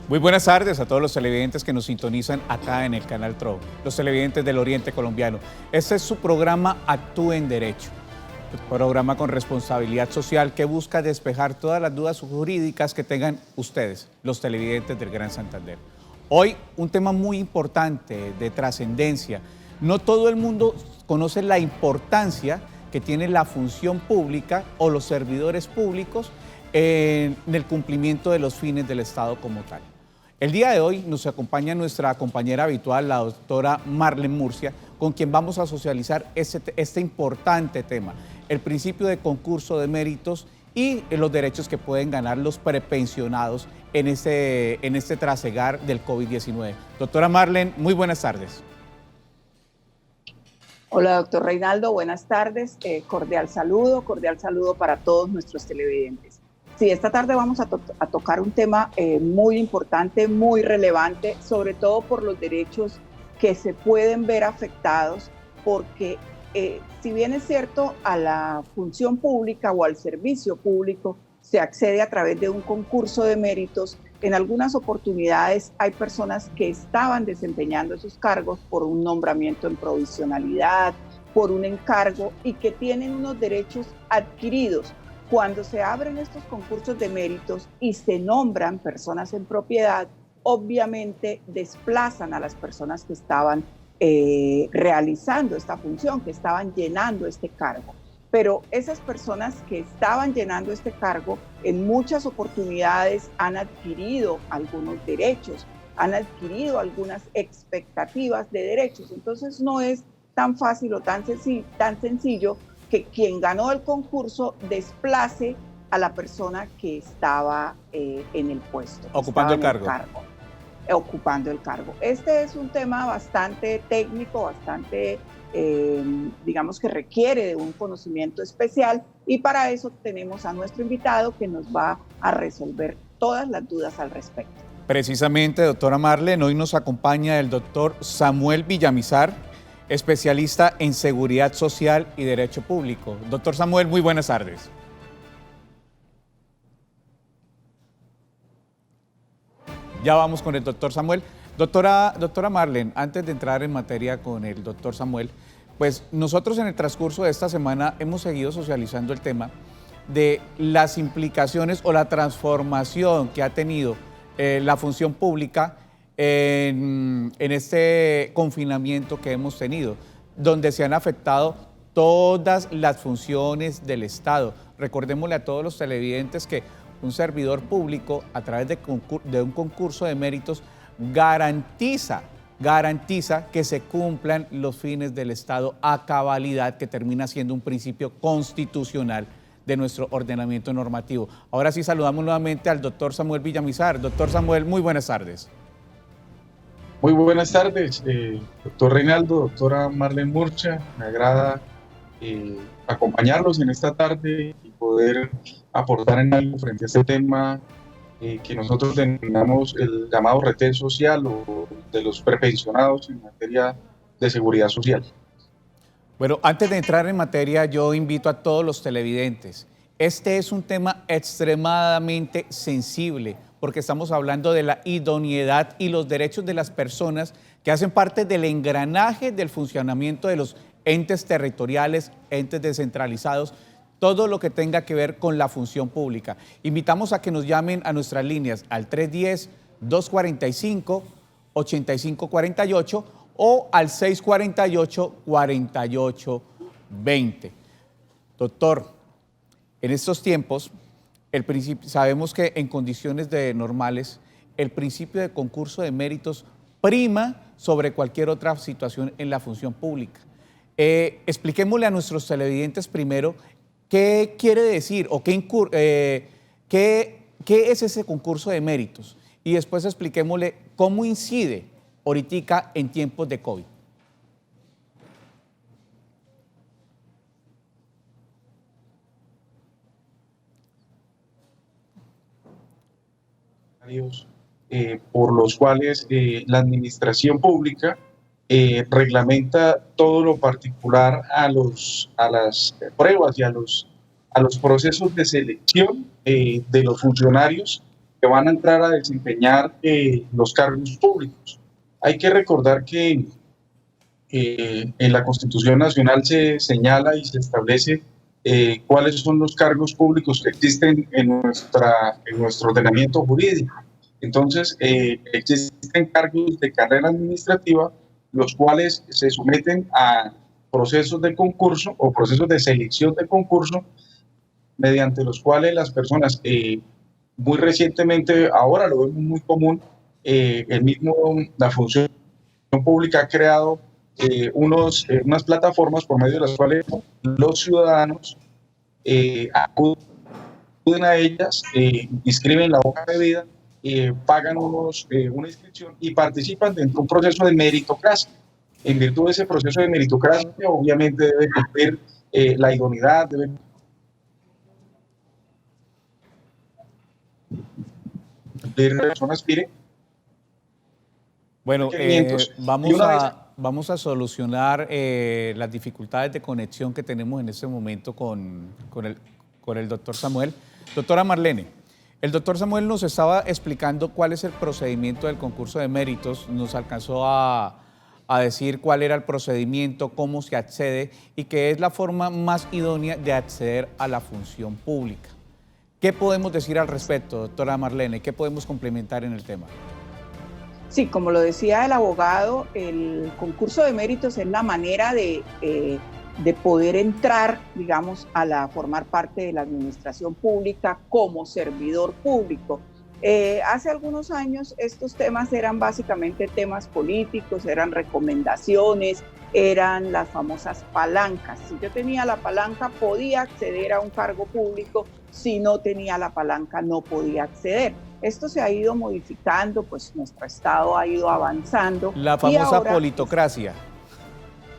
Muy buenas tardes a todos los televidentes que nos sintonizan acá en el canal TRO, los televidentes del Oriente Colombiano. Este es su programa Actúe en Derecho, un programa con responsabilidad social que busca despejar todas las dudas jurídicas que tengan ustedes, los televidentes del Gran Santander. Hoy un tema muy importante, de trascendencia. No todo el mundo conoce la importancia que tiene la función pública o los servidores públicos en el cumplimiento de los fines del Estado como tal. El día de hoy nos acompaña nuestra compañera habitual, la doctora Marlene Murcia, con quien vamos a socializar este importante tema, el principio de concurso de méritos y los derechos que pueden ganar los prepensionados en este trasegar del COVID-19. Doctora Marlene, muy buenas tardes. Hola, doctor Reinaldo, buenas tardes. Cordial saludo para todos nuestros televidentes. Sí, esta tarde vamos a tocar un tema muy importante, muy relevante, sobre todo por los derechos que se pueden ver afectados, porque si bien es cierto, a la función pública o al servicio público se accede a través de un concurso de méritos, en algunas oportunidades hay personas que estaban desempeñando esos cargos por un nombramiento en provisionalidad, por un encargo y que tienen unos derechos adquiridos. Cuando se abren estos concursos de méritos y se nombran personas en propiedad, obviamente desplazan a las personas que estaban realizando esta función, que estaban llenando este cargo. Pero esas personas que estaban llenando este cargo en muchas oportunidades han adquirido algunos derechos, han adquirido algunas expectativas de derechos. Entonces no es tan fácil o tan sencillo que quien ganó el concurso desplace a la persona que estaba en el puesto. Ocupando el cargo. Ocupando el cargo. Este es un tema bastante técnico, bastante, digamos que requiere de un conocimiento especial, y para eso tenemos a nuestro invitado que nos va a resolver todas las dudas al respecto. Precisamente, doctora Marlene, hoy nos acompaña el doctor Samuel Villamizar, especialista en Seguridad Social y Derecho Público. Doctor Samuel, muy buenas tardes. Ya vamos con el doctor Samuel. Doctora Marlene, antes de entrar en materia con el doctor Samuel, pues nosotros en el transcurso de esta semana hemos seguido socializando el tema de las implicaciones o la transformación que ha tenido la función pública en este confinamiento que hemos tenido, donde se han afectado todas las funciones del Estado. Recordémosle a todos los televidentes que un servidor público, a través de un concurso de méritos, garantiza que se cumplan los fines del Estado a cabalidad, que termina siendo un principio constitucional de nuestro ordenamiento normativo. Ahora sí saludamos nuevamente al doctor Samuel Villamizar. Doctor Samuel, muy buenas tardes. Muy buenas tardes, doctor Reinaldo, doctora Marlene Murcia. Me agrada acompañarlos en esta tarde y poder aportar en algo frente a este tema que nosotros denominamos el llamado retén social o de los prepensionados en materia de seguridad social. Bueno, antes de entrar en materia, yo invito a todos los televidentes. Este es un tema extremadamente sensible, porque estamos hablando de la idoneidad y los derechos de las personas que hacen parte del engranaje del funcionamiento de los entes territoriales, entes descentralizados, todo lo que tenga que ver con la función pública. Invitamos a que nos llamen a nuestras líneas al 310-245-8548 o al 648-4820. Doctor, en estos tiempos, sabemos que en condiciones normales, el principio de concurso de méritos prima sobre cualquier otra situación en la función pública. Expliquémosle a nuestros televidentes primero qué quiere decir o qué es ese concurso de méritos, y después expliquémosle cómo incide ahorita en tiempos de COVID. Por los cuales la administración pública reglamenta todo lo particular a las pruebas y a los procesos de selección de los funcionarios que van a entrar a desempeñar los cargos públicos. Hay que recordar que en la Constitución Nacional se señala y se establece cuáles son los cargos públicos que existen en nuestro ordenamiento jurídico. Entonces, existen cargos de carrera administrativa, los cuales se someten a procesos de concurso o procesos de selección de concurso, mediante los cuales las personas, muy recientemente, ahora lo vemos muy común, la función pública ha creado unas plataformas por medio de las cuales los ciudadanos acuden a ellas, inscriben la hoja de vida, pagan una inscripción y participan dentro de un proceso de meritocracia. En virtud de ese proceso de meritocracia, obviamente debe cumplir la idoneidad, debe cumplir la persona aspire. Bueno, vamos a solucionar las dificultades de conexión que tenemos en este momento con el doctor Samuel. Doctora Marlene, el doctor Samuel nos estaba explicando cuál es el procedimiento del concurso de méritos, nos alcanzó a decir cuál era el procedimiento, cómo se accede y que es la forma más idónea de acceder a la función pública. ¿Qué podemos decir al respecto, doctora Marlene? ¿Qué podemos complementar en el tema? Sí, como lo decía el abogado, el concurso de méritos es la manera de poder entrar, digamos, a formar parte de la administración pública como servidor público. Hace algunos años estos temas eran básicamente temas políticos, eran recomendaciones, eran las famosas palancas. Si yo tenía la palanca podía acceder a un cargo público, si no tenía la palanca no podía acceder. Esto se ha ido modificando, pues nuestro Estado ha ido avanzando. La famosa politocracia.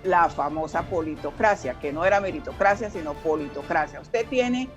La famosa politocracia, que no era meritocracia, sino politocracia. Usted tiene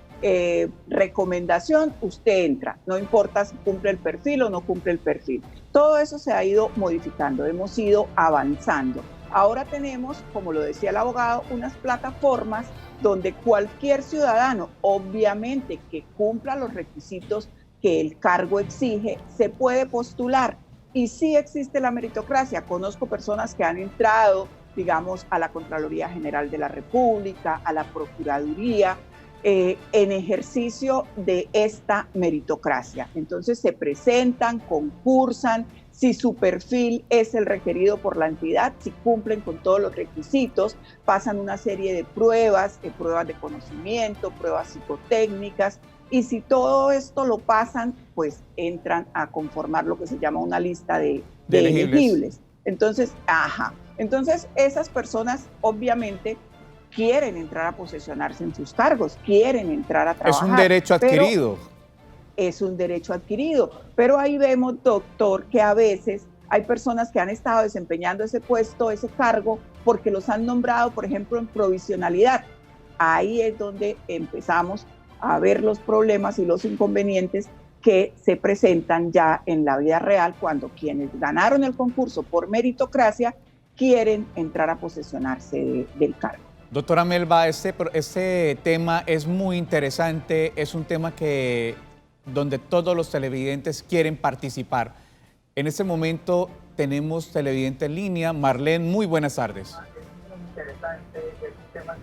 recomendación, usted entra, no importa si cumple el perfil o no cumple el perfil. Todo eso se ha ido modificando, hemos ido avanzando. Ahora tenemos, como lo decía el abogado, unas plataformas donde cualquier ciudadano, obviamente que cumpla los requisitos que el cargo exige, se puede postular. Y sí existe la meritocracia. Conozco personas que han entrado, digamos, a la Contraloría General de la República, a la Procuraduría, en ejercicio de esta meritocracia. Entonces se presentan, concursan, si su perfil es el requerido por la entidad, si cumplen con todos los requisitos, pasan una serie de pruebas de conocimiento, pruebas psicotécnicas, y si todo esto lo pasan, pues entran a conformar lo que se llama una lista de elegibles. Entonces, entonces esas personas obviamente quieren entrar a posesionarse en sus cargos, quieren entrar a trabajar. Es un derecho adquirido. Es un derecho adquirido, pero ahí vemos, doctor, que a veces hay personas que han estado desempeñando ese puesto, ese cargo, porque los han nombrado, por ejemplo, en provisionalidad. Ahí es donde empezamos a ver los problemas y los inconvenientes que se presentan ya en la vida real cuando quienes ganaron el concurso por meritocracia quieren entrar a posesionarse del cargo. Doctora Melba, este tema es muy interesante, es un tema donde todos los televidentes quieren participar. En este momento tenemos televidente en línea. Marlene, muy buenas tardes. Es muy interesante, es un tema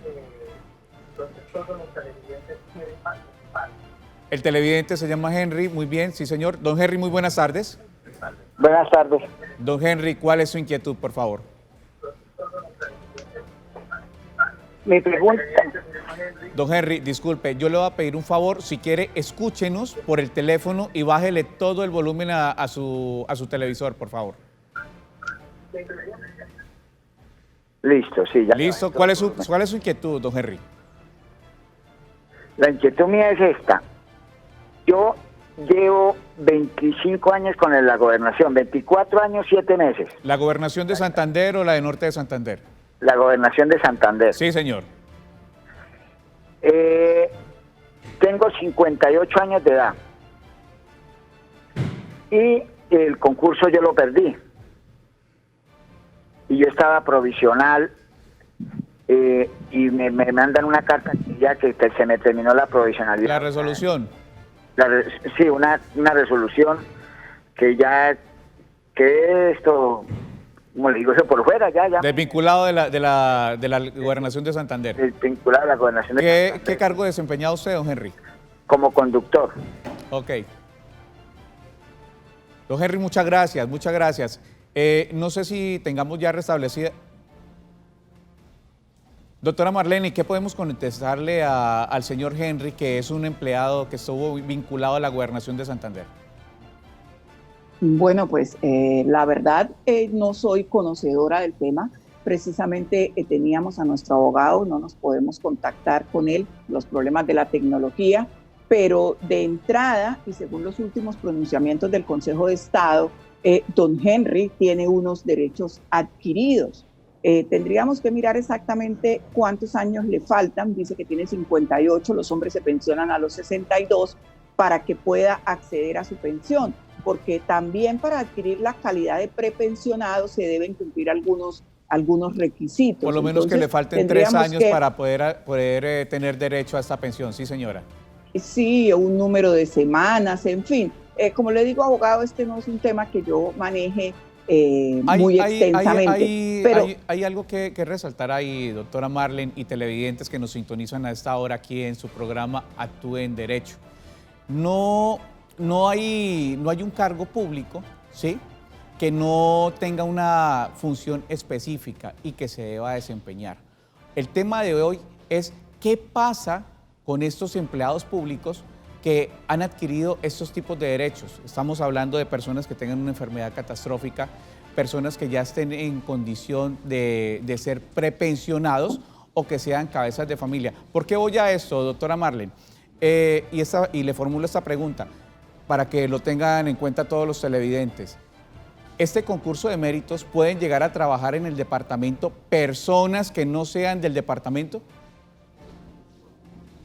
donde todos los televidentes quieren participar. El televidente se llama Henry, muy bien, sí señor. Don Henry, muy buenas tardes. Buenas tardes. Don Henry, ¿cuál es su inquietud, por favor? Mi pregunta. Don Henry, disculpe, yo le voy a pedir un favor, si quiere, escúchenos por el teléfono y bájele todo el volumen a su televisor, por favor. Listo, sí, ya. Listo, ¿cuál es su inquietud, don Henry? La inquietud mía es esta. Yo llevo 25 años con la gobernación, 24 años, 7 meses. ¿La gobernación de Santander o la de Norte de Santander? La gobernación de Santander. Sí, señor. Tengo 58 años de edad y el concurso yo lo perdí y yo estaba provisional y me mandan una carta que ya que se me terminó la provisionalidad. La resolución. Sí, una resolución que ya que esto, como le digo, eso por fuera, ya. Desvinculado de la Gobernación de Santander. Desvinculado de la gobernación de Santander. ¿Qué cargo desempeñaba usted, don Henry? Como conductor. Ok. Don Henry, muchas gracias, muchas gracias. No sé si tengamos ya restablecida. Doctora Marlene, ¿qué podemos contestarle al señor Henry, que es un empleado que estuvo vinculado a la Gobernación de Santander? Bueno, pues la verdad no soy conocedora del tema. Precisamente teníamos a nuestro abogado, no nos podemos contactar con él, los problemas de la tecnología, pero de entrada y según los últimos pronunciamientos del Consejo de Estado, don Henry tiene unos derechos adquiridos. Tendríamos que mirar exactamente cuántos años le faltan. Dice que tiene 58, los hombres se pensionan a los 62 para que pueda acceder a su pensión, porque también para adquirir la calidad de prepensionado se deben cumplir algunos requisitos. Por lo menos entonces, que le falten 3 años para poder tener derecho a esta pensión, sí señora. Sí, un número de semanas, en fin. Como le digo, abogado, este no es un tema que yo maneje muy extensamente. Pero hay algo que resaltar ahí, doctora Marlene, y televidentes que nos sintonizan a esta hora aquí en su programa Actúe en Derecho. No hay un cargo público, ¿sí?, que no tenga una función específica y que se deba desempeñar. El tema de hoy es qué pasa con estos empleados públicos que han adquirido estos tipos de derechos. Estamos hablando de personas que tengan una enfermedad catastrófica, personas que ya estén en condición de ser prepensionados o que sean cabezas de familia. ¿Por qué voy a esto, doctora Marlene? Y le formulo esta pregunta para que lo tengan en cuenta todos los televidentes. ¿Este concurso de méritos pueden llegar a trabajar en el departamento personas que no sean del departamento?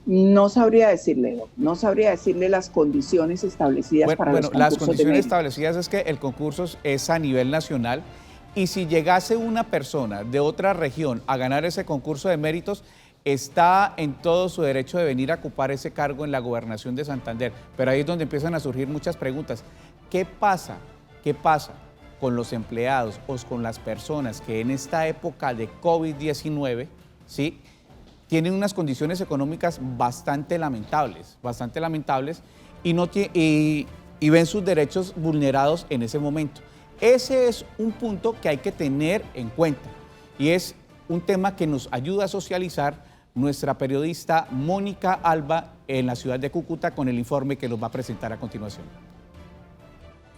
no sabría decirle las condiciones establecidas para los concursos las condiciones de mérito. establecidas es que el concurso es a nivel nacional y si llegase una persona de otra región a ganar ese concurso de méritos, está en todo su derecho de venir a ocupar ese cargo en la Gobernación de Santander. Pero ahí es donde empiezan a surgir muchas preguntas. ¿Qué pasa con los empleados o con las personas que en esta época de COVID-19, ¿sí?, tienen unas condiciones económicas bastante lamentables y ven sus derechos vulnerados en ese momento? Ese es un punto que hay que tener en cuenta y es un tema que nos ayuda a socializar nuestra periodista Mónica Alba en la ciudad de Cúcuta con el informe que nos va a presentar a continuación.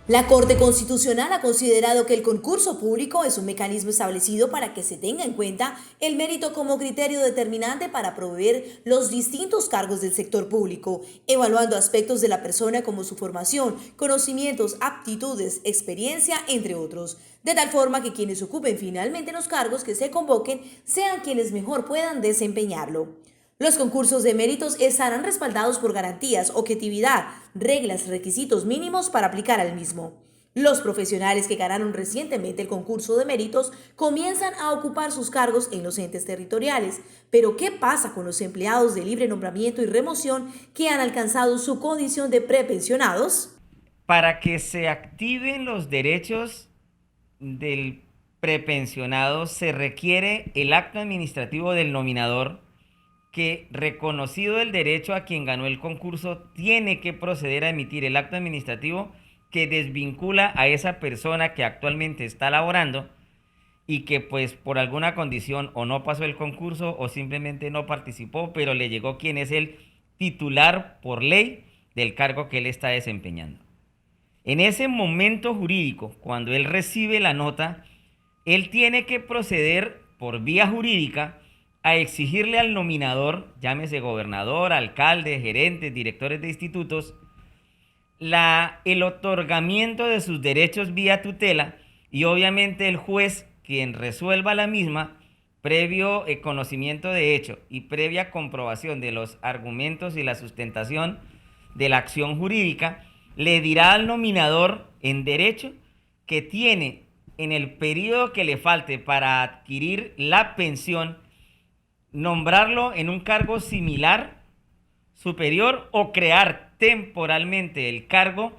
La Corte Constitucional ha considerado que el concurso público es un mecanismo establecido para que se tenga en cuenta el mérito como criterio determinante para proveer los distintos cargos del sector público, evaluando aspectos de la persona como su formación, conocimientos, aptitudes, experiencia, entre otros, de tal forma que quienes ocupen finalmente los cargos que se convoquen sean quienes mejor puedan desempeñarlo. Los concursos de méritos estarán respaldados por garantías, objetividad, reglas, requisitos mínimos para aplicar al mismo. Los profesionales que ganaron recientemente el concurso de méritos comienzan a ocupar sus cargos en los entes territoriales. Pero ¿qué pasa con los empleados de libre nombramiento y remoción que han alcanzado su condición de prepensionados? Para que se activen los derechos del prepensionado se requiere el acto administrativo del nominador que, reconocido el derecho a quien ganó el concurso, tiene que proceder a emitir el acto administrativo que desvincula a esa persona que actualmente está laborando y que pues por alguna condición o no pasó el concurso o simplemente no participó, pero le llegó quien es el titular por ley del cargo que él está desempeñando. En ese momento jurídico, cuando él recibe la nota, él tiene que proceder por vía jurídica a exigirle al nominador, llámese gobernador, alcalde, gerentes, directores de institutos, el otorgamiento de sus derechos vía tutela y obviamente el juez quien resuelva la misma, previo conocimiento de hecho y previa comprobación de los argumentos y la sustentación de la acción jurídica, le dirá al nominador en derecho que tiene en el periodo que le falte para adquirir la pensión nombrarlo en un cargo similar, superior o crear temporalmente el cargo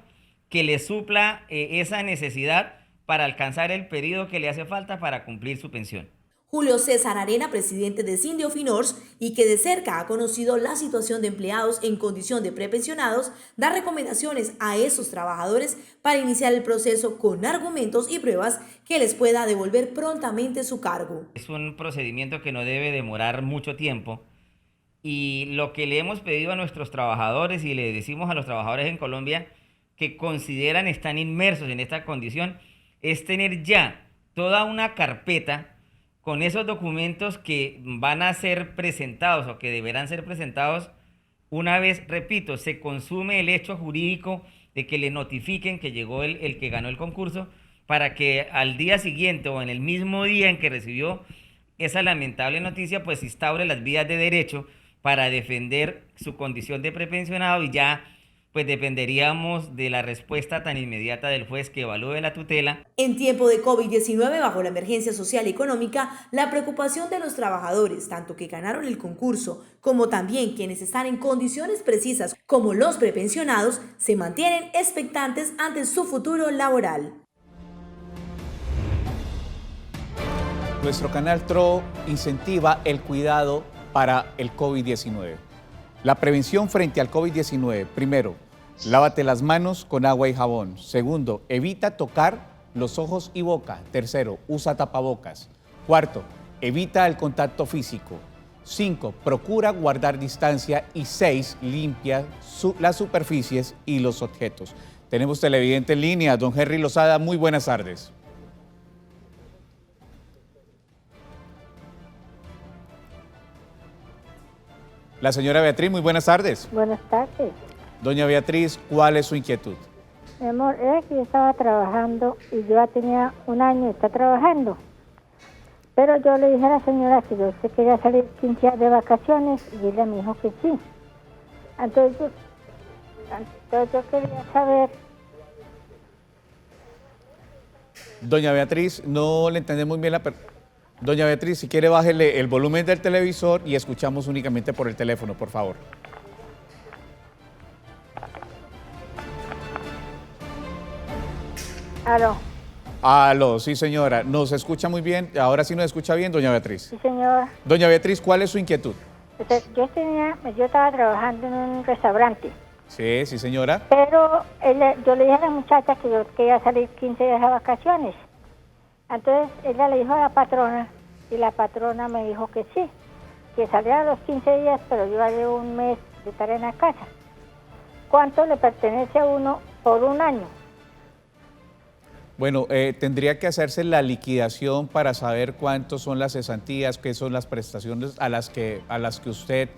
que le supla esa necesidad para alcanzar el periodo que le hace falta para cumplir su pensión. Julio César Arena, presidente de Sindeofinors y que de cerca ha conocido la situación de empleados en condición de prepensionados, da recomendaciones a esos trabajadores para iniciar el proceso con argumentos y pruebas que les pueda devolver prontamente su cargo. Es un procedimiento que no debe demorar mucho tiempo y lo que le hemos pedido a nuestros trabajadores y le decimos a los trabajadores en Colombia que consideran están inmersos en esta condición es tener ya toda una carpeta con esos documentos que van a ser presentados o que deberán ser presentados una vez, repito, se consume el hecho jurídico de que le notifiquen que llegó el que ganó el concurso, para que al día siguiente o en el mismo día en que recibió esa lamentable noticia, pues instaure las vías de derecho para defender su condición de prepensionado y ya pues dependeríamos de la respuesta tan inmediata del juez que evalúe la tutela. En tiempo de COVID-19, bajo la emergencia social y económica, la preocupación de los trabajadores, tanto que ganaron el concurso como también quienes están en condiciones precisas, como los prepensionados, se mantienen expectantes ante su futuro laboral. Nuestro canal TRO incentiva el cuidado para el COVID-19. La prevención frente al COVID-19, primero, lávate las manos con agua y jabón. Segundo, evita tocar los ojos y boca. Tercero, usa tapabocas. Cuarto, evita el contacto físico. 5, procura guardar distancia. Y 6, limpia las superficies y los objetos. Tenemos televidente en línea, don Henry Lozada, muy buenas tardes. La señora Beatriz, muy buenas tardes. Buenas tardes. Doña Beatriz, ¿cuál es su inquietud? Mi amor, era que yo estaba trabajando y yo ya tenía un año de estar trabajando. Pero yo le dije a la señora que yo se quería salir 15 días de vacaciones y ella me dijo que sí. Entonces yo quería saber. Doña Beatriz, no le entendemos bien la Doña Beatriz, si quiere bájele el volumen del televisor y escuchamos únicamente por el teléfono, por favor. Aló. Aló, sí señora, nos escucha muy bien, ahora sí nos escucha bien, doña Beatriz. Sí, señora. Doña Beatriz, ¿cuál es su inquietud? Yo estaba trabajando en un restaurante. Sí, sí señora. Pero yo le dije a la muchacha que yo quería salir 15 días de vacaciones. Entonces ella le dijo a la patrona y la patrona me dijo que sí, que saliera a los 15 días, pero yo ya llevo un mes de estar en la casa. ¿Cuánto le pertenece a uno por un año? Bueno, tendría que hacerse la liquidación para saber cuántos son las cesantías, qué son las prestaciones a las que usted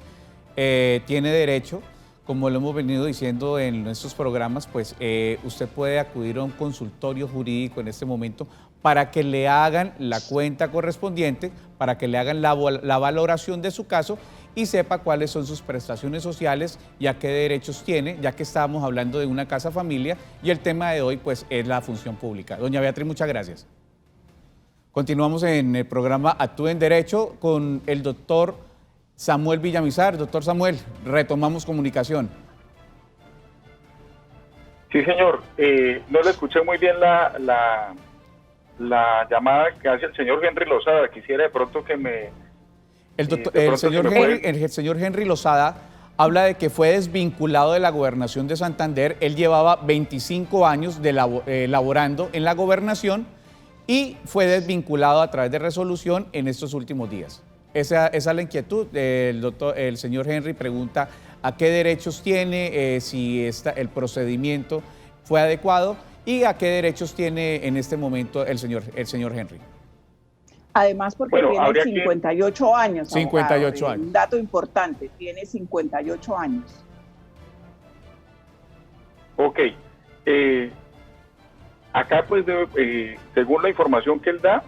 tiene derecho. Como lo hemos venido diciendo en nuestros programas, pues usted puede acudir a un consultorio jurídico en este momento para que le hagan la cuenta correspondiente, para que le hagan la valoración de su caso y sepa cuáles son sus prestaciones sociales y a qué derechos tiene, ya que estábamos hablando de una casa familia y el tema de hoy pues es la función pública. Doña Beatriz, muchas gracias. Continuamos en el programa Actúe en Derecho con el doctor Samuel Villamizar. Doctor Samuel, retomamos comunicación. Sí, señor. No le escuché muy bien la llamada que hace el señor Henry Lozada. Quisiera de pronto que me... El señor Henry Lozada habla de que fue desvinculado de la gobernación de Santander. Él llevaba 25 años laborando en la gobernación y fue desvinculado a través de resolución en estos últimos días. Esa es la inquietud. El señor Henry pregunta a qué derechos tiene, si el procedimiento fue adecuado y a qué derechos tiene en este momento el señor Henry. Además, porque tiene 58 años. 58 años. Un dato importante, tiene 58 años. Ok. Acá, pues, según la información que él da,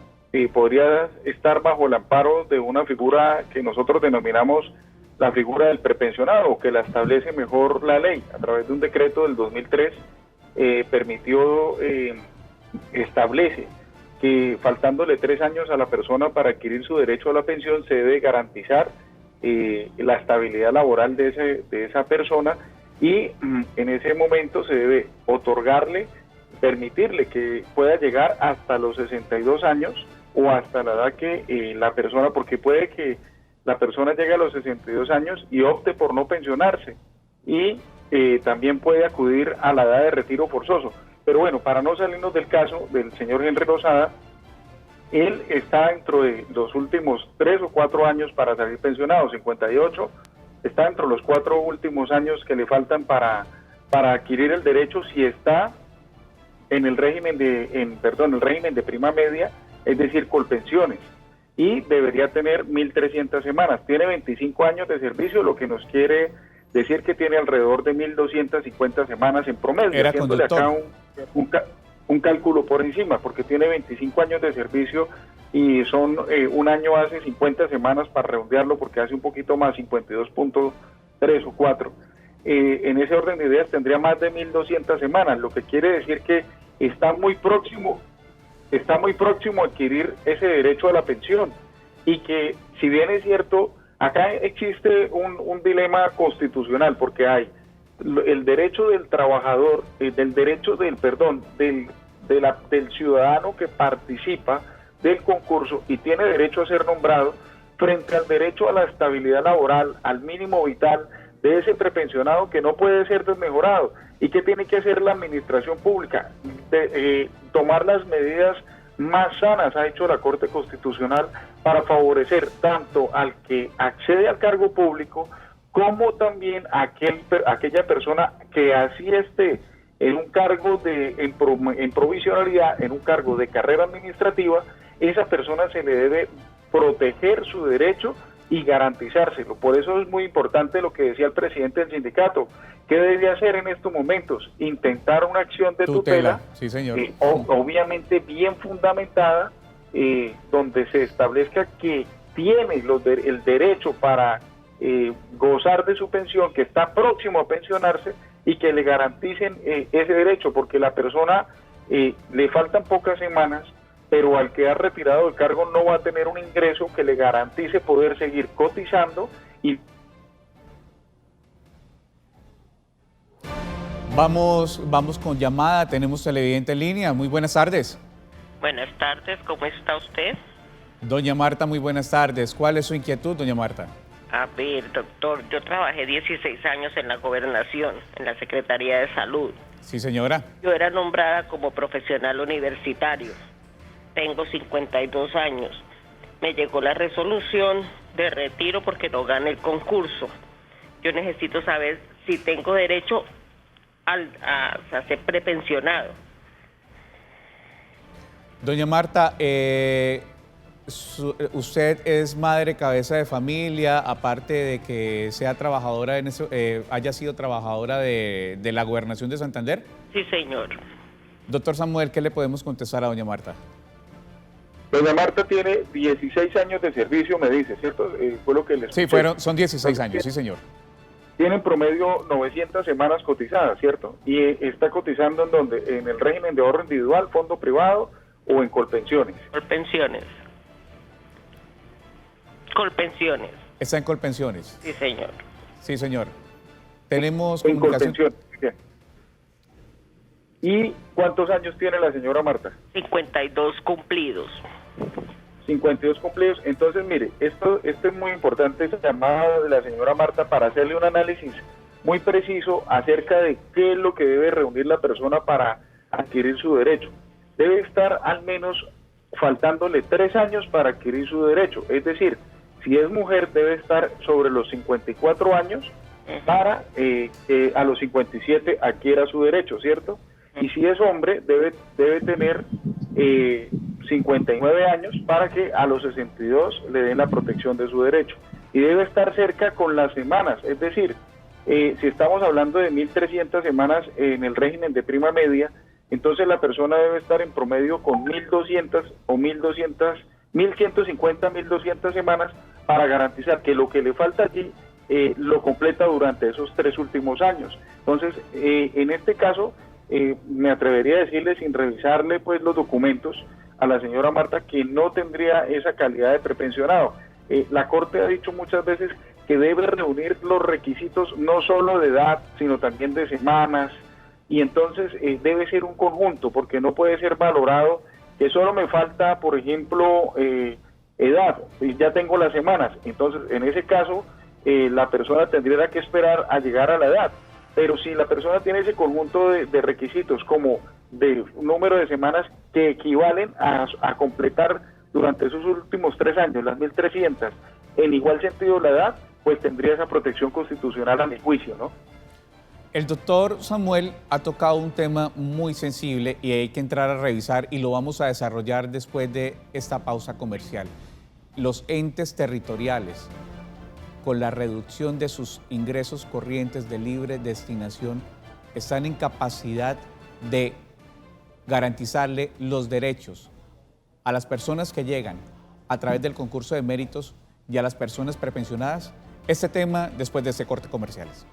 podría estar bajo el amparo de una figura que nosotros denominamos la figura del prepensionado, que la establece mejor la ley. A través de un decreto del 2003, establece que faltándole 3 años a la persona para adquirir su derecho a la pensión, se debe garantizar la estabilidad laboral de esa persona y en ese momento se debe otorgarle, permitirle que pueda llegar hasta los 62 años o hasta la edad que la persona, porque puede que la persona llegue a los 62 años y opte por no pensionarse, y también puede acudir a la edad de retiro forzoso. Pero bueno, para no salirnos del caso del señor Henry Lozada, él está dentro de los últimos 3 o 4 años para salir pensionado, 58, está dentro de los 4 últimos años que le faltan para adquirir el derecho si está en el régimen el régimen de prima media, es decir, colpensiones, y debería tener 1.300 semanas. Tiene 25 años de servicio, lo que nos quiere decir que tiene alrededor de 1.250 semanas en promedio. Era haciéndole conductor. acá un cálculo por encima, porque tiene 25 años de servicio y son un año hace 50 semanas para redondearlo, porque hace un poquito más, 52.3 o 4. En ese orden de ideas tendría más de 1.200 semanas, lo que quiere decir que está muy próximo a adquirir ese derecho a la pensión, y que, si bien es cierto, acá existe un dilema constitucional, porque hay el derecho del trabajador, del ciudadano que participa del concurso y tiene derecho a ser nombrado, frente al derecho a la estabilidad laboral, al mínimo vital de ese prepensionado, que no puede ser desmejorado. ¿Y qué tiene que hacer la administración pública? Tomar las medidas más sanas, ha hecho la Corte Constitucional, para favorecer tanto al que accede al cargo público, como también a aquella persona que así esté en un cargo en provisionalidad, en un cargo de carrera administrativa. Esa persona se le debe proteger su derecho y garantizárselo. Por eso es muy importante lo que decía el presidente del sindicato. ¿Qué debe hacer en estos momentos? Intentar una acción de tutela, sí, señor. Obviamente bien fundamentada, donde se establezca que tiene el derecho para gozar de su pensión, que está próximo a pensionarse, y que le garanticen ese derecho, porque la persona le faltan pocas semanas, pero al quedar retirado del cargo no va a tener un ingreso que le garantice poder seguir cotizando. Y Vamos con llamada, tenemos televidente en línea. Muy buenas tardes. Buenas tardes, ¿cómo está usted? Doña Marta, muy buenas tardes. ¿Cuál es su inquietud, doña Marta? A ver, doctor, yo trabajé 16 años en la gobernación, en la Secretaría de Salud. Sí, señora. Yo era nombrada como profesional universitario. Tengo 52 años. Me llegó la resolución de retiro porque no gané el concurso. Yo necesito saber si tengo derecho a ser prepensionado. Doña Marta, usted es madre cabeza de familia, aparte de que sea trabajadora haya sido trabajadora de la Gobernación de Santander. Sí, señor. Doctor Samuel, ¿qué le podemos contestar a doña Marta? doña Marta tiene 16 años de servicio, me dice, ¿cierto? Fue lo que les Sí, son 16 años, sí, señor. Tiene en promedio 900 semanas cotizadas, ¿cierto? Y está cotizando en donde, en el régimen de ahorro individual, fondo privado o en Colpensiones. Colpensiones. Colpensiones. Está en Colpensiones. Sí, señor. Sí, señor. Tenemos En comunicación. Colpensiones. Bien. ¿Y cuántos años tiene la señora Marta? 52 cumplidos. 52 cumplidos. Entonces, mire, esto es muy importante, esa llamada de la señora Marta, para hacerle un análisis muy preciso acerca de qué es lo que debe reunir la persona para adquirir su derecho. Debe estar al menos faltándole 3 años para adquirir su derecho. Es decir, si es mujer, debe estar sobre los 54 años para que a los 57 adquiera su derecho, ¿cierto? Y si es hombre, debe tener 59 años para que a los 62 le den la protección de su derecho. Y debe estar cerca con las semanas, es decir, si estamos hablando de 1.300 semanas en el régimen de prima media, entonces la persona debe estar en promedio con 1.200 o 1.200, 1.150, 1.200 semanas para garantizar que lo que le falta allí lo completa durante esos 3 últimos años. Entonces, en este caso, me atrevería a decirle, sin revisarle pues los documentos, a la señora Marta, que no tendría esa calidad de prepensionado. La Corte ha dicho muchas veces que debe reunir los requisitos no solo de edad, sino también de semanas, y entonces debe ser un conjunto, porque no puede ser valorado que solo me falta, por ejemplo, edad, y ya tengo las semanas. Entonces, en ese caso, la persona tendría que esperar a llegar a la edad. Pero si la persona tiene ese conjunto de requisitos, como de un número de semanas que equivalen a completar durante esos últimos 3 años, las 1.300, en igual sentido la edad, pues tendría esa protección constitucional a mi juicio, ¿no? El doctor Samuel ha tocado un tema muy sensible y hay que entrar a revisar, y lo vamos a desarrollar después de esta pausa comercial. Los entes territoriales, con la reducción de sus ingresos corrientes de libre destinación, están en capacidad de garantizarle los derechos a las personas que llegan a través del concurso de méritos y a las personas prepensionadas. Este tema después de este corte comerciales.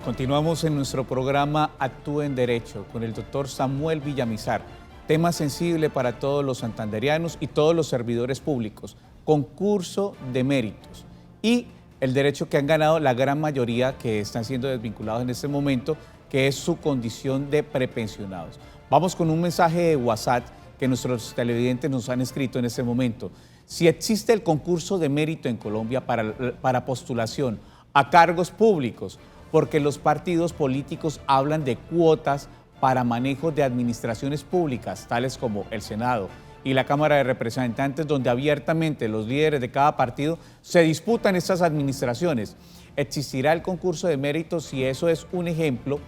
Continuamos en nuestro programa Actúe en Derecho con el doctor Samuel Villamizar. Tema sensible para todos los santanderianos y todos los servidores públicos. Concurso de méritos y el derecho que han ganado la gran mayoría que están siendo desvinculados en este momento, que es su condición de prepensionados. Vamos con un mensaje de WhatsApp que nuestros televidentes nos han escrito en este momento. Si existe el concurso de mérito en Colombia para postulación a cargos públicos, porque los partidos políticos hablan de cuotas para manejo de administraciones públicas, tales como el Senado y la Cámara de Representantes, donde abiertamente los líderes de cada partido se disputan estas administraciones. ¿Existirá el concurso de mérito? Si eso es un ejemplo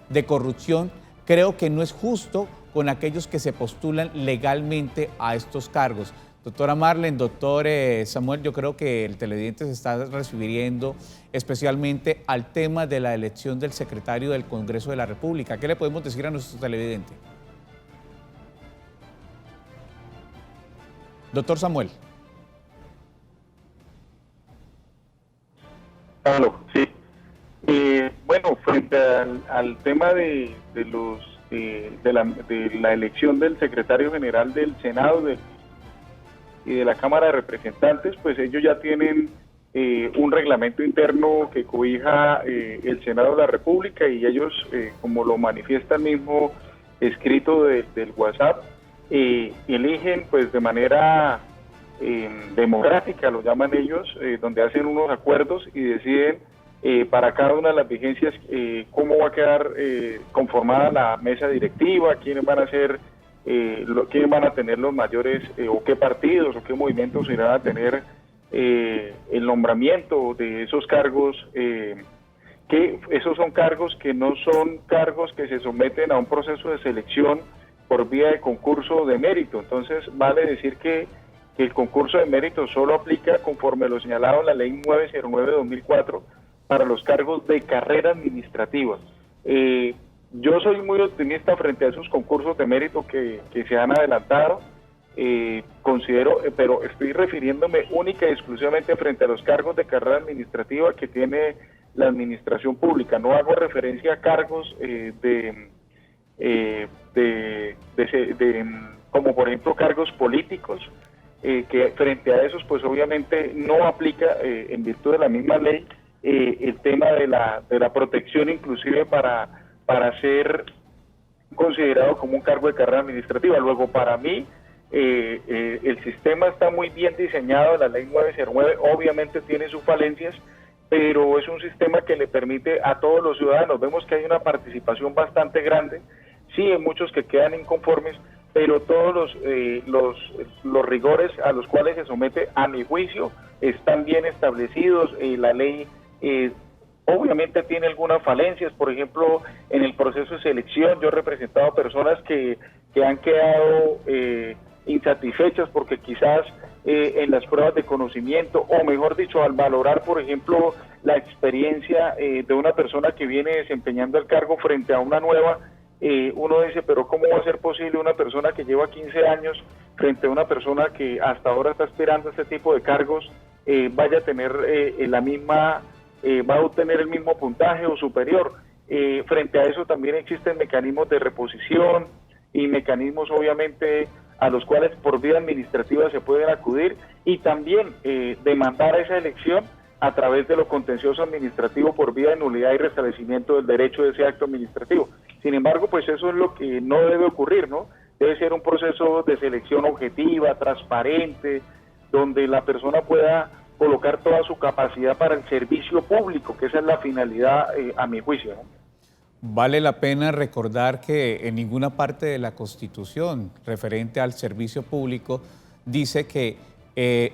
de corrupción, creo que no es justo con aquellos que se postulan legalmente a estos cargos. Doctora Marlene, doctor Samuel, yo creo que el televidente se está refiriendo especialmente al tema de la elección del secretario del Congreso de la República. ¿Qué le podemos decir a nuestro televidente? Doctor Samuel. Claro, sí. Bueno, frente al tema de la elección del secretario general del Senado y de la Cámara de Representantes, pues ellos ya tienen un reglamento interno que cobija el Senado de la República, y ellos, como lo manifiesta el mismo escrito del WhatsApp, eligen pues de manera democrática, lo llaman ellos, donde hacen unos acuerdos y deciden para cada una de las vigencias cómo va a quedar conformada la mesa directiva, quiénes van a ser quiénes van a tener los mayores o qué partidos o qué movimientos irán a tener el nombramiento de esos cargos, que esos son cargos que no son cargos que se someten a un proceso de selección por vía de concurso de mérito. Entonces vale decir que el concurso de mérito solo aplica conforme lo señalado en la ley 909/2004 para los cargos de carrera administrativa. Yo soy muy optimista frente a esos concursos de mérito que se han adelantado. Considero, pero estoy refiriéndome única y exclusivamente frente a los cargos de carrera administrativa que tiene la administración pública. No hago referencia a cargos como por ejemplo cargos políticos, que frente a esos pues obviamente no aplica en virtud de la misma ley el tema de la protección inclusive para ser considerado como un cargo de carrera administrativa. Luego, para mí, el sistema está muy bien diseñado, la ley 909 obviamente tiene sus falencias, pero es un sistema que le permite a todos los ciudadanos. Vemos que hay una participación bastante grande, sí hay muchos que quedan inconformes, pero todos los rigores a los cuales se somete, a mi juicio, están bien establecidos. La ley obviamente tiene algunas falencias, por ejemplo, en el proceso de selección. Yo he representado personas que han quedado insatisfechas porque quizás en las pruebas de conocimiento, o mejor dicho, al valorar, por ejemplo, la experiencia de una persona que viene desempeñando el cargo frente a una nueva, uno dice, pero ¿cómo va a ser posible una persona que lleva 15 años frente a una persona que hasta ahora está aspirando a este tipo de cargos vaya a tener va a obtener el mismo puntaje o superior? Frente a eso también existen mecanismos de reposición y mecanismos obviamente a los cuales por vía administrativa se pueden acudir y también demandar esa elección a través de lo contencioso administrativo por vía de nulidad y restablecimiento del derecho de ese acto administrativo. Sin embargo, pues eso es lo que no debe ocurrir, ¿no? Debe ser un proceso de selección objetiva, transparente, donde la persona pueda colocar toda su capacidad para el servicio público, que esa es la finalidad a mi juicio, ¿no? Vale la pena recordar que en ninguna parte de la Constitución referente al servicio público dice que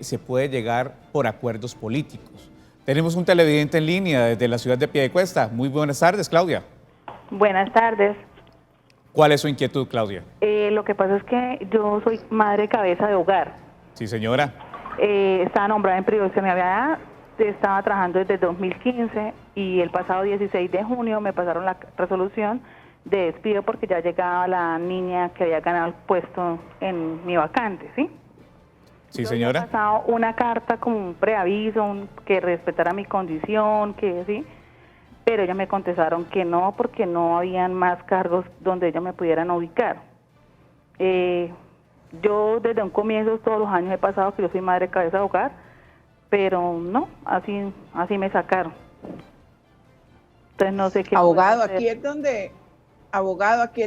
se puede llegar por acuerdos políticos. Tenemos un televidente en línea desde la ciudad de Piedecuesta. Muy buenas tardes, Claudia. Buenas tardes. ¿Cuál es su inquietud, Claudia? Lo que pasa es que yo soy madre cabeza de hogar. Sí, señora. Estaba nombrada en prioridad, estaba trabajando desde 2015 y el pasado 16 de junio me pasaron la resolución de despido porque ya llegaba la niña que había ganado el puesto en mi vacante, ¿sí? Sí, yo señora. había pasado una carta como un preaviso, que respetara mi condición, que sí, pero ellos me contestaron que no, porque no habían más cargos donde ellos me pudieran ubicar. Yo desde un comienzo, todos los años he pasado que yo soy madre cabeza de hogar, pero no, así me sacaron. Entonces no sé qué. Abogado, aquí es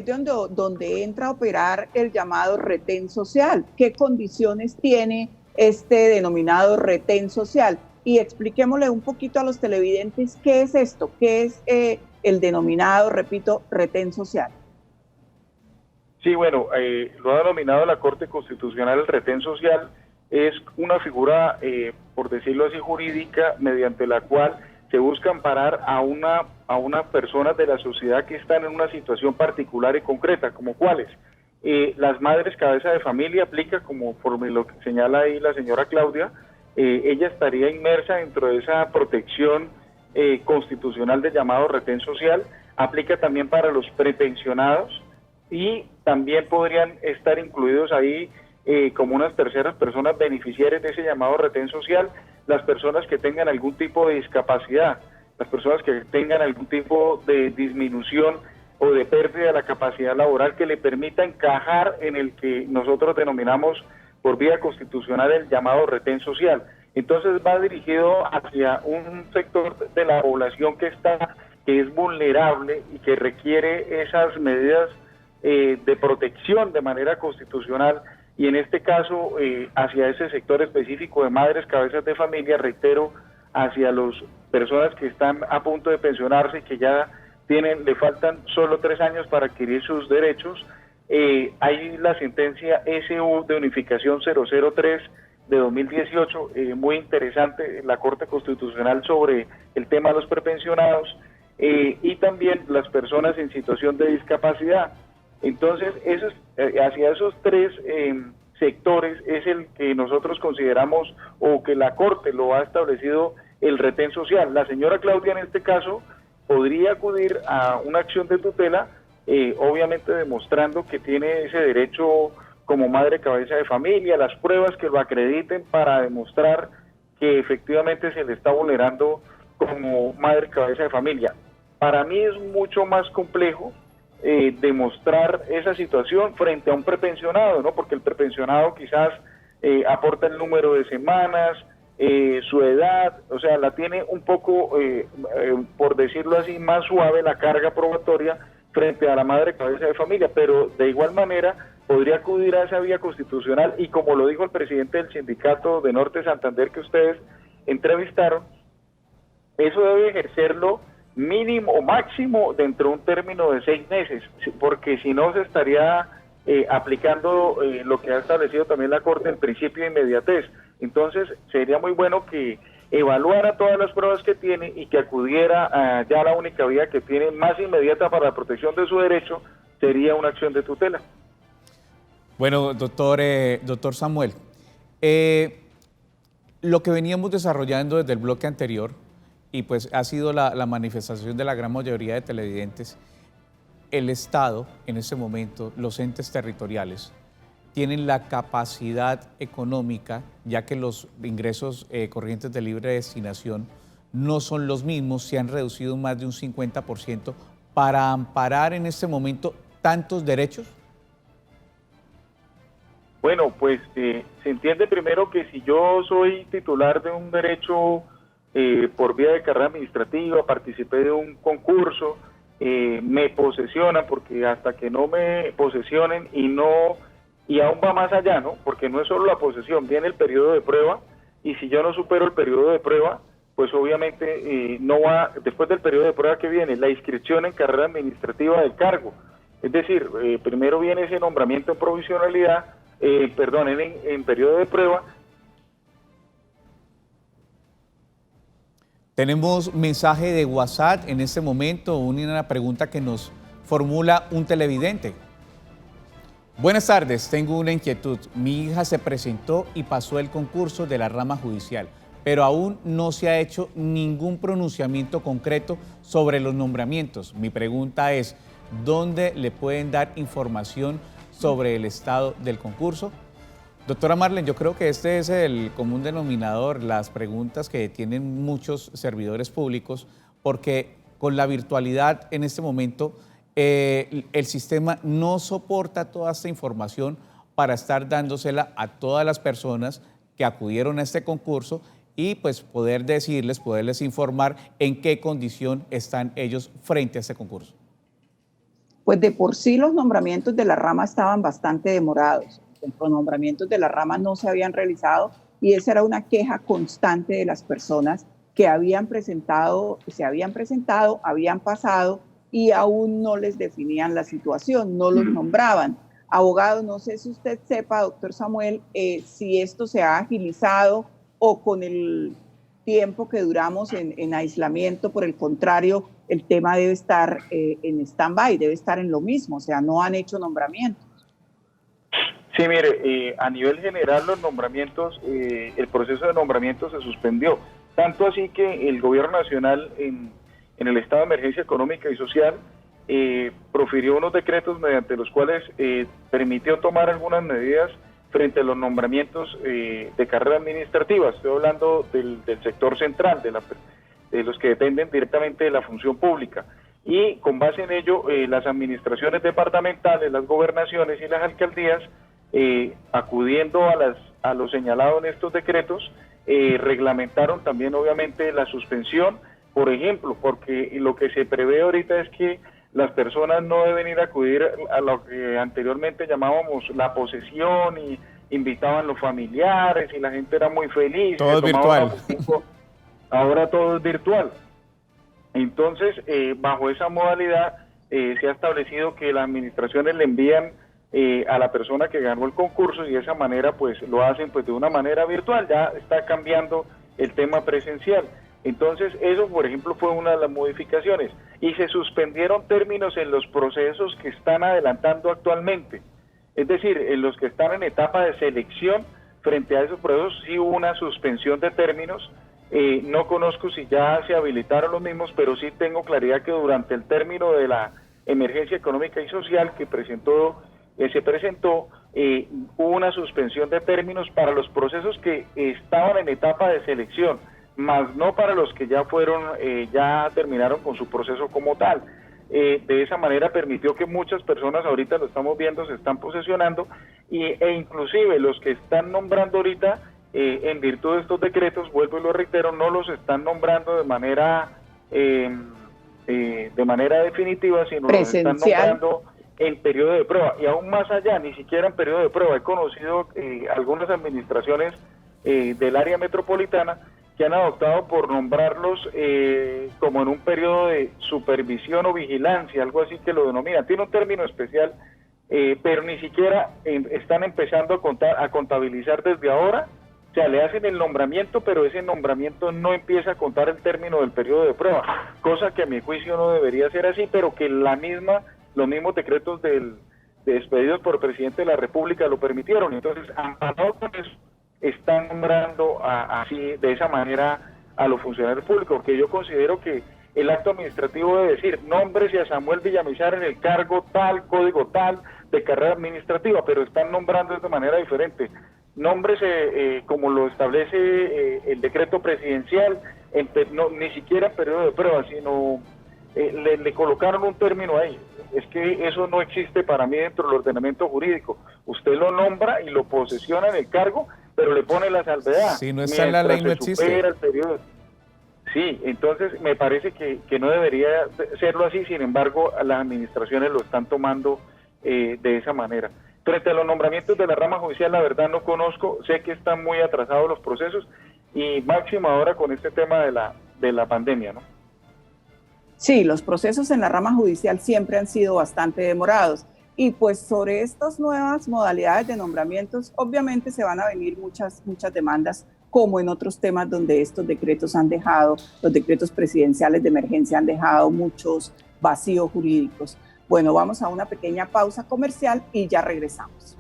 donde entra a operar el llamado retén social. ¿Qué condiciones tiene este denominado retén social? Y expliquémosle un poquito a los televidentes qué es esto, qué es el denominado, repito, retén social. Sí, bueno, lo ha denominado la Corte Constitucional el retén social. Es una figura, por decirlo así, jurídica, mediante la cual se busca amparar a unas personas de la sociedad que están en una situación particular y concreta, como cuáles. Las madres cabeza de familia aplica, como por lo que señala ahí la señora Claudia, ella estaría inmersa dentro de esa protección constitucional del llamado retén social. Aplica también para los prepensionados y también podrían estar incluidos ahí como unas terceras personas beneficiarias de ese llamado retén social, las personas que tengan algún tipo de discapacidad, las personas que tengan algún tipo de disminución o de pérdida de la capacidad laboral que le permita encajar en el que nosotros denominamos por vía constitucional el llamado retén social. Entonces va dirigido hacia un sector de la población que es vulnerable y que requiere esas medidas de protección de manera constitucional, y en este caso hacia ese sector específico de madres cabezas de familia, reitero, hacia las personas que están a punto de pensionarse y que ya le faltan solo 3 años para adquirir sus derechos. Hay la sentencia SU de unificación 003 de 2018, muy interesante, la Corte Constitucional sobre el tema de los prepensionados y también las personas en situación de discapacidad. Entonces, hacia esos 3 sectores es el que nosotros consideramos, o que la Corte lo ha establecido, el retén social. La señora Claudia en este caso podría acudir a una acción de tutela, obviamente demostrando que tiene ese derecho como madre cabeza de familia, las pruebas que lo acrediten para demostrar que efectivamente se le está vulnerando como madre cabeza de familia. Para mí es mucho más complejo demostrar esa situación frente a un prepensionado, ¿no? Porque el prepensionado quizás aporta el número de semanas, su edad, o sea, la tiene un poco, por decirlo así, más suave la carga probatoria frente a la madre cabeza de familia, pero de igual manera podría acudir a esa vía constitucional y, como lo dijo el presidente del sindicato de Norte Santander que ustedes entrevistaron, eso debe ejercerlo mínimo o máximo dentro de un término de 6 meses, porque si no se estaría aplicando lo que ha establecido también la Corte, el principio de inmediatez. Entonces sería muy bueno que evaluara todas las pruebas que tiene y que acudiera ya a la única vía que tiene más inmediata para la protección de su derecho, sería una acción de tutela. Bueno, doctor Samuel, lo que veníamos desarrollando desde el bloque anterior, y pues ha sido la manifestación de la gran mayoría de televidentes, el Estado en este momento, los entes territoriales, tienen la capacidad económica, ya que los ingresos corrientes de libre destinación no son los mismos, se han reducido más de un 50%, para amparar en este momento tantos derechos. Bueno, pues se entiende primero que si yo soy titular de un derecho por vía de carrera administrativa, participé de un concurso, me posesionan, porque hasta que no me posesionen y aún va más allá, ¿no? Porque no es solo la posesión, viene el periodo de prueba, y si yo no supero el periodo de prueba, pues obviamente no va, después del periodo de prueba que viene, la inscripción en carrera administrativa del cargo. Es decir, primero viene ese nombramiento en provisionalidad, en periodo de prueba. Tenemos mensaje de WhatsApp en este momento, una pregunta que nos formula un televidente. Buenas tardes, tengo una inquietud. Mi hija se presentó y pasó el concurso de la rama judicial, pero aún no se ha hecho ningún pronunciamiento concreto sobre los nombramientos. Mi pregunta es, ¿dónde le pueden dar información sobre el estado del concurso? Doctora Marlene, yo creo que este es el común denominador, las preguntas que tienen muchos servidores públicos, porque con la virtualidad en este momento el sistema no soporta toda esta información para estar dándosela a todas las personas que acudieron a este concurso y pues poderles informar en qué condición están ellos frente a este concurso. Pues de por sí los nombramientos de la rama estaban bastante demorados. Los nombramientos de la rama no se habían realizado y esa era una queja constante de las personas que habían presentado, habían pasado y aún no les definían la situación, no los nombraban. Abogado, no sé si usted sepa, doctor Samuel, si esto se ha agilizado o con el tiempo que duramos en aislamiento, por el contrario, el tema debe estar en stand-by, debe estar en lo mismo, o sea, no han hecho nombramientos. Sí, mire, a nivel general los nombramientos, el proceso de nombramiento se suspendió, tanto así que el gobierno nacional en el estado de emergencia económica y social profirió unos decretos mediante los cuales permitió tomar algunas medidas frente a los nombramientos de carrera administrativa. Estoy hablando del sector central, de los que dependen directamente de la función pública. Y con base en ello, las administraciones departamentales, las gobernaciones y las alcaldías, acudiendo a lo señalado en estos decretos, reglamentaron también obviamente la suspensión, por ejemplo, porque lo que se prevé ahorita es que las personas no deben ir a acudir a lo que anteriormente llamábamos la posesión y invitaban los familiares y la gente era muy feliz. Todo es virtual. Ahora todo es virtual. Entonces, bajo esa modalidad se ha establecido que las administraciones le envían a la persona que ganó el concurso y de esa manera pues lo hacen pues de una manera virtual, ya está cambiando el tema presencial. Entonces eso por ejemplo fue una de las modificaciones y se suspendieron términos en los procesos que están adelantando actualmente, es decir, en los que están en etapa de selección. Frente a esos procesos sí hubo una suspensión de términos, no conozco si ya se habilitaron los mismos, pero sí tengo claridad que durante el término de la emergencia económica y social que se presentó, hubo una suspensión de términos para los procesos que estaban en etapa de selección, más no para los que ya ya terminaron con su proceso como tal. De esa manera permitió que muchas personas, ahorita lo estamos viendo, se están posesionando e inclusive los que están nombrando ahorita, en virtud de estos decretos, vuelvo y lo reitero, no los están nombrando de manera definitiva, sino los están nombrando en periodo de prueba, y aún más allá, ni siquiera en periodo de prueba. He conocido algunas administraciones del área metropolitana que han adoptado por nombrarlos como en un periodo de supervisión o vigilancia, algo así que lo denominan. Tiene un término especial, pero ni siquiera están empezando a contabilizar desde ahora. O sea, le hacen el nombramiento, pero ese nombramiento no empieza a contar el término del periodo de prueba, cosa que a mi juicio no debería ser así, pero que los mismos decretos de expedidos por el presidente de la República lo permitieron. Entonces, amparado con eso, están nombrando así, de esa manera, a los funcionarios públicos, porque yo considero que el acto administrativo debe decir, nómbrese a Samuel Villamizar en el cargo tal, código tal, de carrera administrativa, pero están nombrando de manera diferente. Nómbrese como lo establece el decreto presidencial, ni siquiera en periodo de prueba, sino le colocaron un término ahí. Es que eso no existe para mí dentro del ordenamiento jurídico. Usted lo nombra y lo posesiona en el cargo, pero le pone la salvedad. Si no está en la ley, no existe. El periodo. Sí, entonces me parece que no debería serlo así, sin embargo, las administraciones lo están tomando de esa manera. Frente a los nombramientos de la rama judicial, la verdad no conozco, sé que están muy atrasados los procesos y máximo ahora con este tema de la pandemia, ¿no? Sí, los procesos en la rama judicial siempre han sido bastante demorados y pues sobre estas nuevas modalidades de nombramientos obviamente se van a venir muchas demandas como en otros temas donde estos decretos han dejado, los decretos presidenciales de emergencia han dejado muchos vacíos jurídicos. Bueno, vamos a una pequeña pausa comercial y ya regresamos.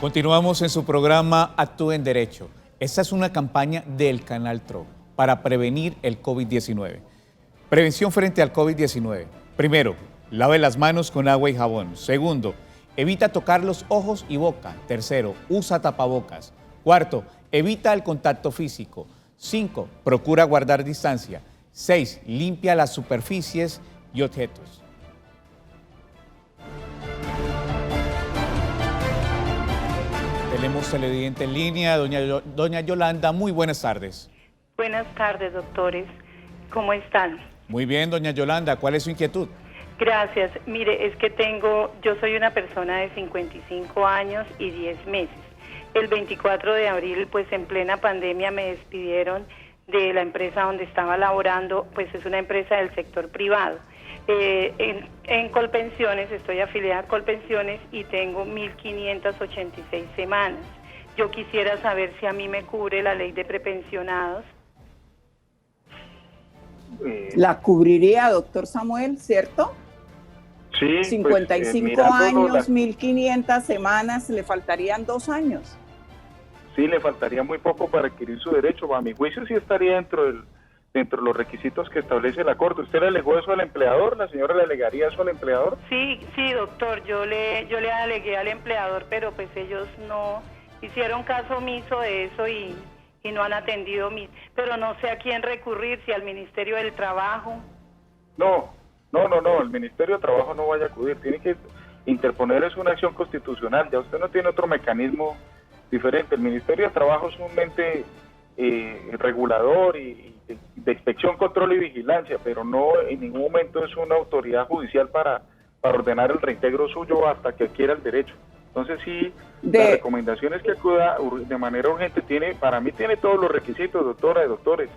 Continuamos en su programa Actúe en Derecho. Esta es una campaña del Canal TRO para prevenir el COVID-19. Prevención frente al COVID-19. Primero, lave las manos con agua y jabón. Segundo, evita tocar los ojos y boca. Tercero, usa tapabocas. Cuarto, evita el contacto físico. 5, procura guardar distancia. 6, limpia las superficies y objetos. Tenemos televidente en línea, doña Yolanda. Muy buenas tardes. Buenas tardes, doctores. ¿Cómo están? Muy bien, doña Yolanda. ¿Cuál es su inquietud? Gracias. Mire, es que yo soy una persona de 55 años y 10 meses. El 24 de abril, pues en plena pandemia, me despidieron de la empresa donde estaba laborando, pues es una empresa del sector privado. En Colpensiones, estoy afiliada a Colpensiones y tengo 1.586 semanas. Yo quisiera saber si a mí me cubre la ley de prepensionados. La cubriría, doctor Samuel, ¿cierto? Sí. 55 pues, años, 1.500 semanas, le faltarían 2 años. Sí, le faltaría muy poco para adquirir su derecho. A mi juicio sí estaría dentro de los requisitos que establece la Corte. ¿Usted le alegó eso al empleador? ¿La señora le alegaría eso al empleador? Sí, doctor, yo le alegué al empleador, pero pues ellos no hicieron caso omiso de eso y no han atendido pero no sé a quién recurrir, si al Ministerio del Trabajo. No, el Ministerio de Trabajo no vaya a acudir, tiene que interponer una acción constitucional, ya usted no tiene otro mecanismo diferente. El Ministerio de Trabajo es un ente regulador y de inspección, control y vigilancia, pero no en ningún momento es una autoridad judicial para ordenar el reintegro suyo hasta que adquiera el derecho. Entonces sí, la recomendación es que acuda de manera urgente. Para mí tiene todos los requisitos, doctora y doctores,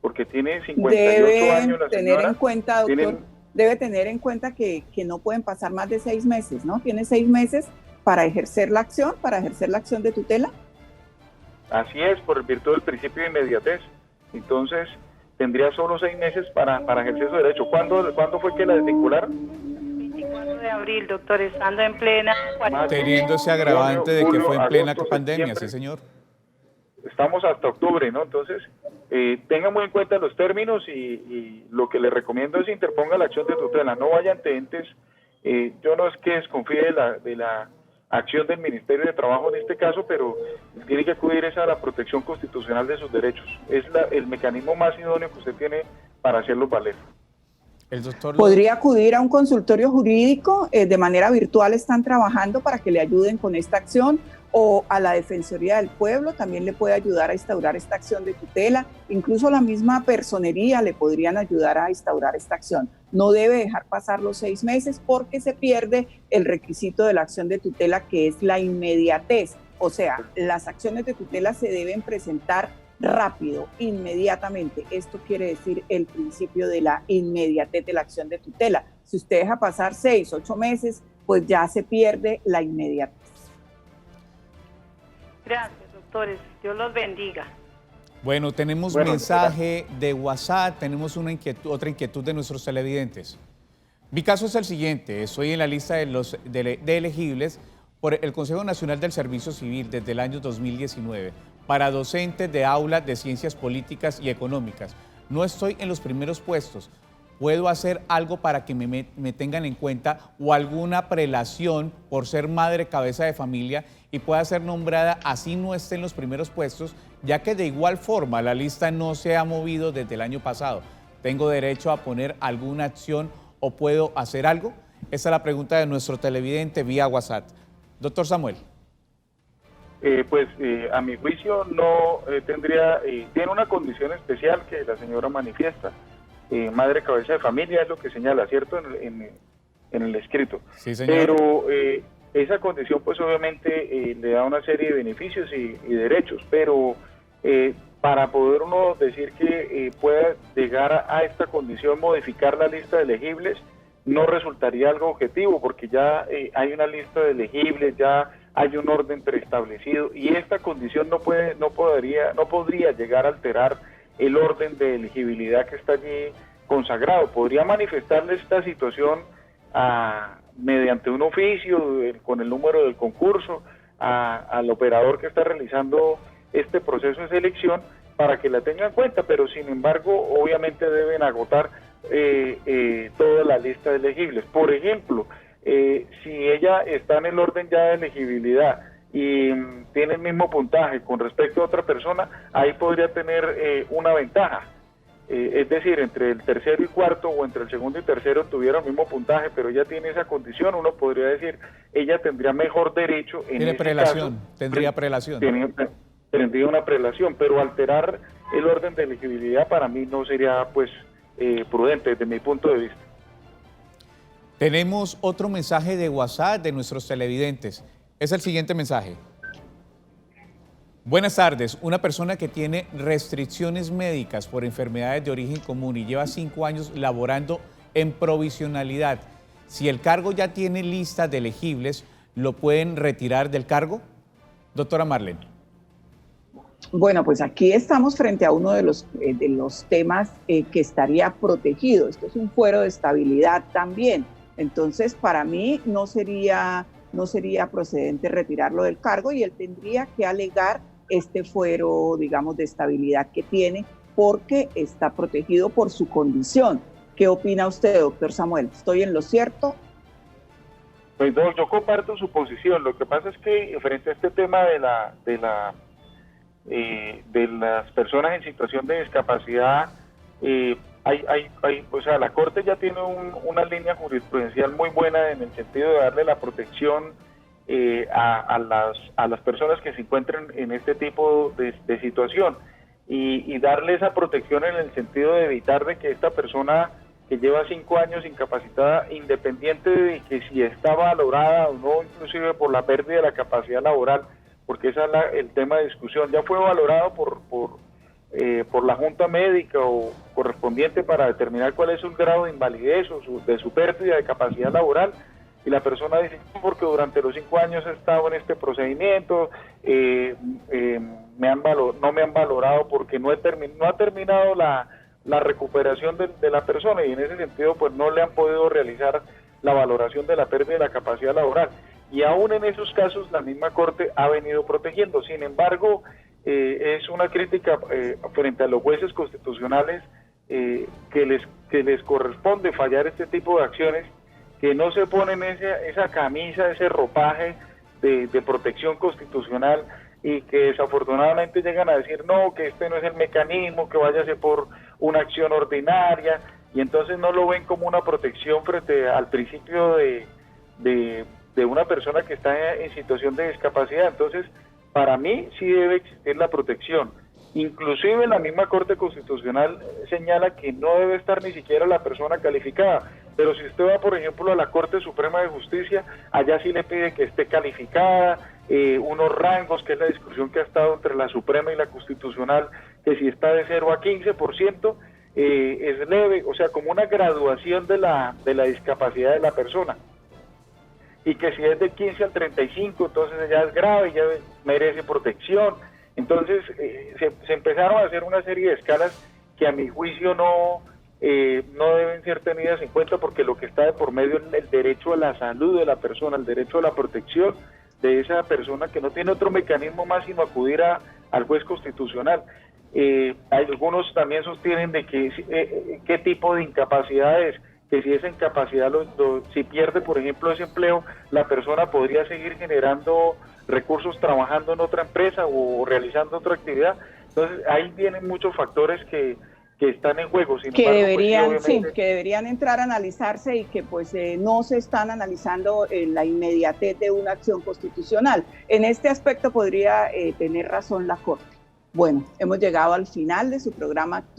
porque tiene 58 años la señora. Debe tener en cuenta que no pueden pasar más de 6 meses, ¿no? Tiene 6 meses para ejercer la acción de tutela. Así es, por virtud del principio de inmediatez. Entonces, tendría solo 6 meses para ejercer su derecho. ¿Cuándo fue que la desvincularon? 24 de abril, doctor, estando en plena cuarentena. Teniendo ese agravante de que fue en plena agosto, pandemia, septiembre. sí, señor. Estamos hasta octubre, ¿no? Entonces, tenga muy en cuenta los términos y lo que le recomiendo es interponga la acción de tutela. No vaya ante entes. Yo no es que desconfíe de la acción del Ministerio de Trabajo en este caso, pero tiene que acudir a la protección constitucional de sus derechos. Es el mecanismo más idóneo que usted tiene para hacerlo valer. El doctor ¿Podría acudir a un consultorio jurídico? De manera virtual están trabajando para que le ayuden con esta acción, o a la Defensoría del Pueblo también le puede ayudar a instaurar esta acción de tutela. Incluso la misma personería le podrían ayudar a instaurar esta acción. No debe dejar pasar los 6 meses porque se pierde el requisito de la acción de tutela, que es la inmediatez. O sea, las acciones de tutela se deben presentar rápido, inmediatamente. Esto quiere decir el principio de la inmediatez de la acción de tutela. Si usted deja pasar 6, 8 meses, pues ya se pierde la inmediatez. Gracias, doctores. Dios los bendiga. Bueno, tenemos mensaje de WhatsApp, tenemos otra inquietud de nuestros televidentes. Mi caso es el siguiente: estoy en la lista de elegibles por el Consejo Nacional del Servicio Civil desde el año 2019 para docentes de aula de Ciencias Políticas y Económicas. No estoy en los primeros puestos, ¿puedo hacer algo para que me tengan en cuenta o alguna prelación por ser madre cabeza de familia y pueda ser nombrada así no esté en los primeros puestos, ya que de igual forma la lista no se ha movido desde el año pasado? ¿Tengo derecho a poner alguna acción o puedo hacer algo? Esa es la pregunta de nuestro televidente vía WhatsApp. Doctor Samuel. A mi juicio no tendría, tiene una condición especial que la señora manifiesta. Madre cabeza de familia es lo que señala, ¿cierto? En el escrito. Sí, señor. Pero esa condición pues obviamente le da una serie de beneficios y derechos, pero para poder uno decir que pueda llegar a esta condición, modificar la lista de elegibles, no resultaría algo objetivo, porque ya hay una lista de elegibles, ya hay un orden preestablecido, y esta condición no podría llegar a alterar el orden de elegibilidad que está allí consagrado. Podría manifestarle esta situación mediante un oficio con el número del concurso al operador que está realizando este proceso de selección para que la tenga en cuenta, pero sin embargo obviamente deben agotar toda la lista de elegibles. Por ejemplo, si ella está en el orden ya de elegibilidad y tiene el mismo puntaje con respecto a otra persona, ahí podría tener una ventaja. Es decir, entre el tercero y cuarto o entre el segundo y tercero tuvieron el mismo puntaje, pero ella tiene esa condición, uno podría decir, ella tendría mejor derecho en ¿Tiene ese prelación? caso, ¿Tendría prelación? Tendría una prelación, pero alterar el orden de elegibilidad para mí no sería pues prudente desde mi punto de vista. Tenemos otro mensaje de WhatsApp de nuestros televidentes. Es el siguiente mensaje. Buenas tardes. Una persona que tiene restricciones médicas por enfermedades de origen común y lleva 5 años laborando en provisionalidad. Si el cargo ya tiene lista de elegibles, ¿lo pueden retirar del cargo? Doctora Marlene. Bueno, pues aquí estamos frente a uno de los temas que estaría protegido. Esto es un fuero de estabilidad también. Entonces, para mí no sería procedente retirarlo del cargo y él tendría que alegar este fuero, digamos, de estabilidad que tiene porque está protegido por su condición. ¿Qué opina usted, doctor Samuel? ¿Estoy en lo cierto? Pues no, yo comparto su posición. Lo que pasa es que frente a este tema de las personas en situación de discapacidad, la Corte ya tiene una línea jurisprudencial muy buena en el sentido de darle la protección a las personas que se encuentren en este tipo de situación y darle esa protección en el sentido de evitar de que esta persona que lleva 5 años incapacitada, independiente de que si está valorada o no, inclusive por la pérdida de la capacidad laboral, porque ese es el tema de discusión, ya fue valorado por la Junta Médica o correspondiente para determinar cuál es su grado de invalidez o de su pérdida de capacidad laboral, y la persona dice, porque durante los 5 años he estado en este procedimiento, no me han valorado porque no ha terminado la recuperación de la persona, y en ese sentido pues no le han podido realizar la valoración de la pérdida de la capacidad laboral, y aún en esos casos la misma Corte ha venido protegiendo. Sin embargo, es una crítica frente a los jueces constitucionales que les corresponde fallar este tipo de acciones, que no se ponen esa camisa, ese ropaje de protección constitucional, y que desafortunadamente llegan a decir no, que este no es el mecanismo, que váyase por una acción ordinaria, y entonces no lo ven como una protección frente al principio de una persona que está en situación de discapacidad. Entonces, para mí sí debe existir la protección. Inclusive la misma Corte Constitucional señala que no debe estar ni siquiera la persona calificada, pero si usted va, por ejemplo, a la Corte Suprema de Justicia, allá sí le pide que esté calificada, unos rangos, que es la discusión que ha estado entre la Suprema y la Constitucional, que si está de 0 a 15%, es leve, o sea, como una graduación de la discapacidad de la persona. Y que si es de 15 al 35, entonces ya es grave, ya merece protección. Entonces se empezaron a hacer una serie de escalas que a mi juicio no deben ser tenidas en cuenta, porque lo que está de por medio es el derecho a la salud de la persona, el derecho a la protección de esa persona, que no tiene otro mecanismo más sino acudir al juez constitucional. Algunos también sostienen de que qué tipo de incapacidades, que si esa incapacidad, si pierde, por ejemplo, ese empleo, la persona podría seguir generando recursos trabajando en otra empresa o realizando otra actividad. Entonces, ahí vienen muchos factores que están en juego. Sin que embargo, deberían, pues, sí, que deberían entrar a analizarse y que pues no se están analizando en la inmediatez de una acción constitucional. En este aspecto podría tener razón la Corte. Bueno, hemos llegado al final de su programa